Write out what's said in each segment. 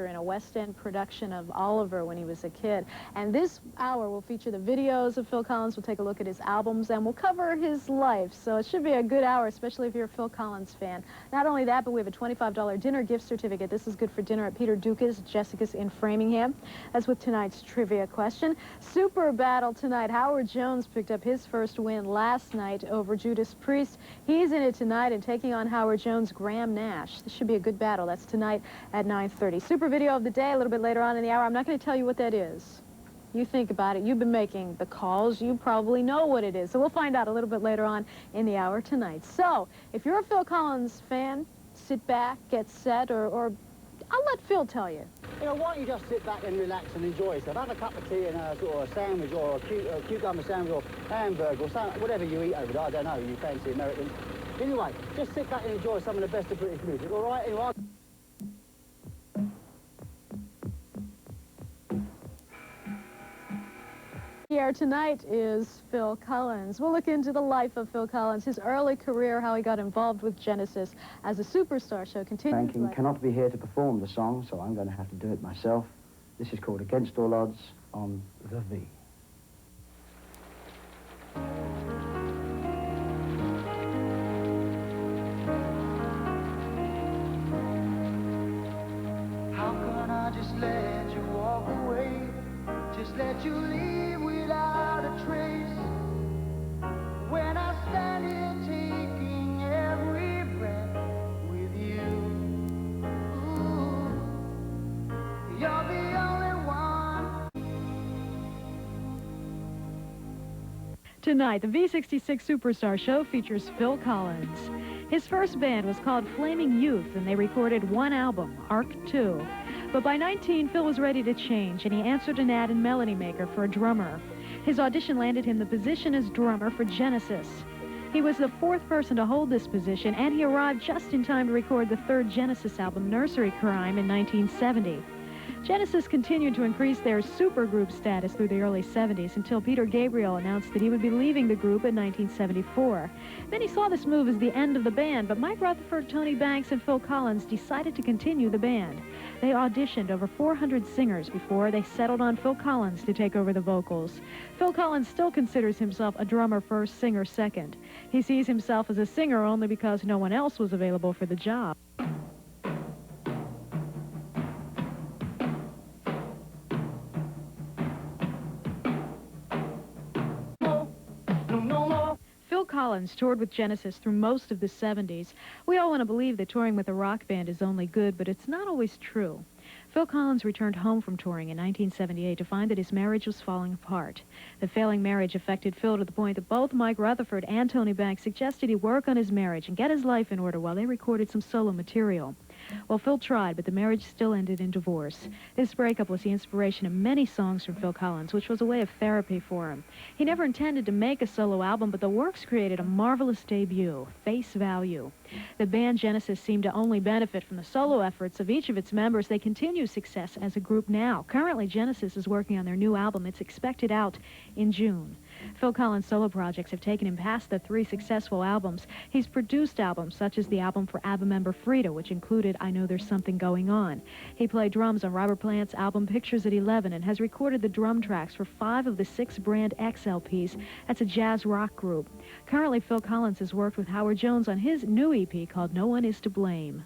in a West End production of Oliver when he was a kid. And this hour will feature the videos of Phil Collins. We'll take a look at his albums, and we'll cover his life. So it should be a good hour, especially if you're a Phil Collins fan. Not only that, but we have a $25 dinner gift certificate. This is good for dinner at Peter Duca's, Jessica's in Framingham. That's with tonight's trivia question. Super battle tonight. Howard Jones picked up his first win last night over Judas Priest. He's in it tonight and taking on Howard Jones' Graham Nash. This should be a good battle. That's tonight at 9:30. Super video of the day a little bit later on in the hour. I'm not going to tell you what that is. You think about it. You've been making the calls. You probably know what it is. So we'll find out a little bit later on in the hour tonight. So if you're a Phil Collins fan, sit back, get set, or I'll let Phil tell you. You know, why don't you just sit back and relax and enjoy yourself? Have a cup of tea and a sort of a sandwich or a cucumber sandwich or hamburger or something, whatever you eat over there. I don't know, you fancy Americans. Anyway, just sit back and enjoy some of the best of British music, all right? Anyway, Here tonight is Phil Collins. We'll look into the life of Phil Collins, his early career, how he got involved with Genesis as a superstar. Show continues. Franking cannot be here to perform the song, so I'm going to have to do it myself. This is called Against All Odds on the V. How can I just let you walk away? Just let you leave without a trace. When I stand here taking every breath with you. Ooh, you're the only one. Tonight, the V-66 Superstar Show features Phil Collins. His first band was called Flaming Youth, and they recorded one album, Arc 2. But by 19, Phil was ready to change, and he answered an ad in Melody Maker for a drummer. His audition landed him the position as drummer for Genesis. He was the fourth person to hold this position, and he arrived just in time to record the third Genesis album, Nursery Crime, in 1970. Genesis continued to increase their supergroup status through the early 70s until Peter Gabriel announced that he would be leaving the group in 1974. Many saw this move as the end of the band, but Mike Rutherford, Tony Banks, and Phil Collins decided to continue the band. They auditioned over 400 singers before they settled on Phil Collins to take over the vocals. Phil Collins still considers himself a drummer first, singer second. He sees himself as a singer only because no one else was available for the job. Phil Collins toured with Genesis through most of the 70s. We all want to believe that touring with a rock band is only good, but it's not always true. Phil Collins returned home from touring in 1978 to find that his marriage was falling apart. The failing marriage affected Phil to the point that both Mike Rutherford and Tony Banks suggested he work on his marriage and get his life in order while they recorded some solo material. Well, Phil tried, but the marriage still ended in divorce. This breakup was the inspiration of many songs from Phil Collins, which was a way of therapy for him. He never intended to make a solo album, but the works created a marvelous debut, Face Value. The band Genesis seemed to only benefit from the solo efforts of each of its members. They continue success as a group now. Currently, Genesis is working on their new album. It's expected out in June. Phil Collins' solo projects have taken him past the 3 successful albums. He's produced albums such as the album for ABBA member Frida, which included I Know There's Something Going On. He played drums on Robert Plant's album Pictures at 11 and has recorded the drum tracks for 5 of the 6 Brand X LPs. That's a jazz rock group. Currently, Phil Collins has worked with Howard Jones on his new EP called No One Is to Blame.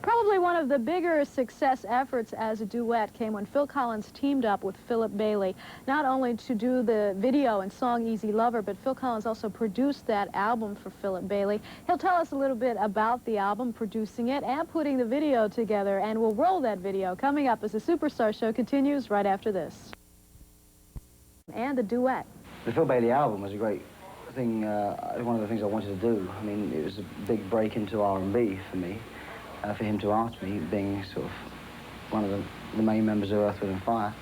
Probably one of the bigger success efforts as a duet came when Phil Collins teamed up with Philip Bailey, not only to do the video and song Easy Lover, but Phil Collins also produced that album for Philip Bailey. He'll tell us a little bit about the album, producing it, and putting the video together, and we'll roll that video coming up as the Superstar Show continues right after this. And the duet. The Phil Bailey album was a great thing, one of the things I wanted to do. I mean, it was a big break into R&B for me. For him to ask me, being sort of one of the main members of Earth, Wind & Fire.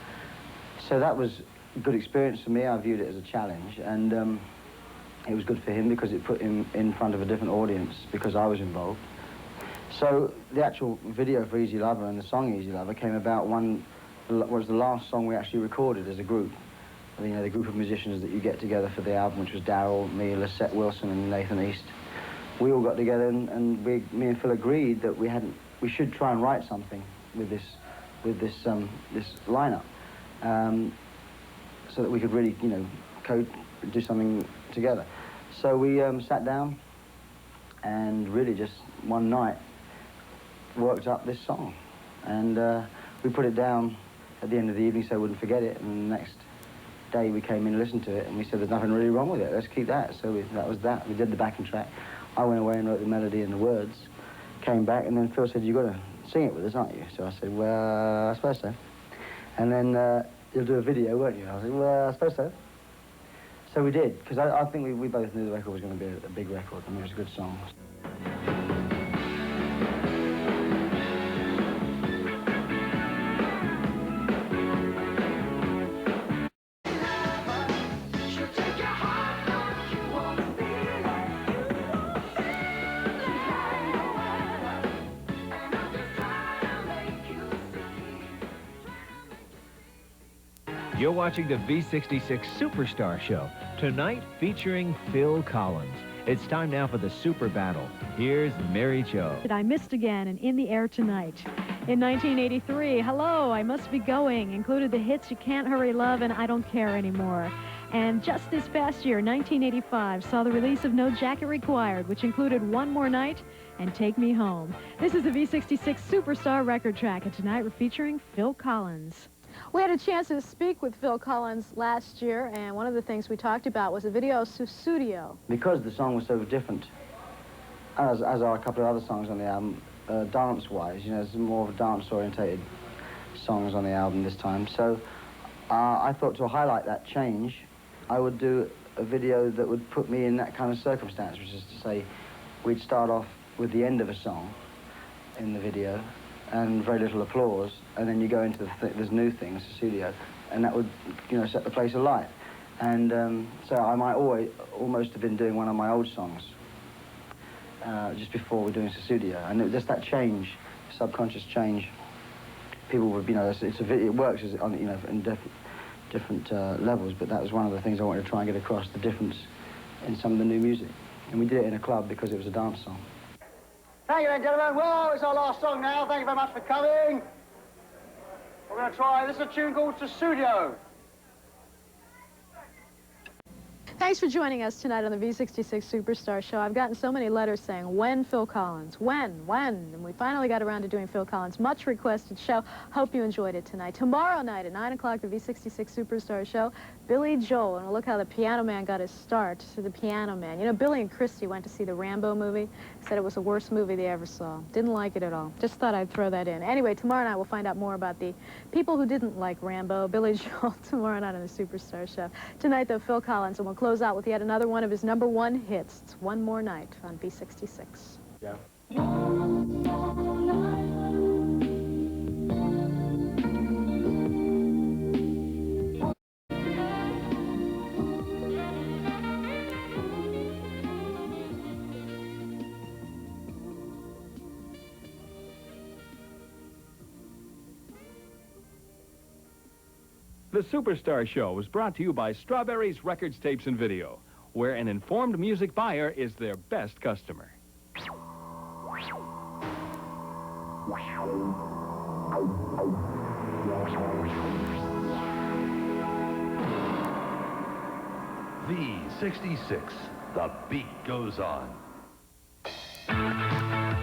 So that was a good experience for me. I viewed it as a challenge, and it was good for him because it put him in front of a different audience because I was involved. So the actual video for Easy Lover and the song Easy Lover came about was the last song we actually recorded as a group. You know, the group of musicians that you get together for the album, which was Darryl, me, Lisette Wilson, and Nathan East. We all got together, and me and Phil agreed that we should try and write something with this with this lineup, so that we could really, you know, do something together. So we sat down and really just one night worked up this song, and we put it down at the end of the evening so I wouldn't forget it, and the next day we came in and listened to it, and we said there's nothing really wrong with it, let's keep that. So that was that. We did the backing track. I went away and wrote the melody and the words, came back, and then Phil said, you've got to sing it with us, aren't you? So I said, well, I suppose so. And then you'll do a video, won't you? I said, well, I suppose so. So we did, because I think we both knew the record was going to be a big record. I mean, it was a good song. You're watching the V-66 Superstar Show, tonight featuring Phil Collins. It's time now for the Super Battle. Here's Mary Jo. I Missed Again and In the Air Tonight. In 1983, Hello, I Must Be Going included the hits You Can't Hurry Love and I Don't Care Anymore. And just this past year, 1985, saw the release of No Jacket Required, which included One More Night and Take Me Home. This is the V-66 Superstar record track, and tonight we're featuring Phil Collins. We had a chance to speak with Phil Collins last year, and one of the things we talked about was a video studio. Because the song was so different, as are a couple of other songs on the album, dance-wise, you know, there's more of a dance-orientated songs on the album this time. So I thought to highlight that change, I would do a video that would put me in that kind of circumstance, which is to say, we'd start off with the end of a song in the video, and very little applause, and then you go into there's new things, the studio, and that would, you know, set the place alight. And so I might almost have been doing one of my old songs just before we're doing the studio, and just that change, subconscious change. People would, you know, it works as on, you know, in different levels, but that was one of the things I wanted to try and get across, the difference in some of the new music, and we did it in a club because it was a dance song. Thank you then, gentlemen. Well, it's our last song now. Thank you very much for coming. We're going to try, this is a tune called Studio. Thanks for joining us tonight on the V-66 Superstar Show. I've gotten so many letters saying, when Phil Collins? When? And we finally got around to doing Phil Collins' much requested show. Hope you enjoyed it tonight. Tomorrow night at 9 o'clock, the V-66 Superstar Show, Billy Joel. And look how the Piano Man got his start, to the Piano Man. You know, Billy and Christy went to see the Rambo movie. Said it was the worst movie they ever saw. Didn't like it at all. Just thought I'd throw that in. Anyway, tomorrow night we'll find out more about the people who didn't like Rambo. Billy Joel tomorrow night on the Superstar Show. Tonight, though, Phil Collins, and we'll close out with yet another one of his #1 hits. It's One More Night on V-66. Yeah. The Superstar Show was brought to you by Strawberries Records, Tapes, and Video, where an informed music buyer is their best customer. V-66, the beat goes on.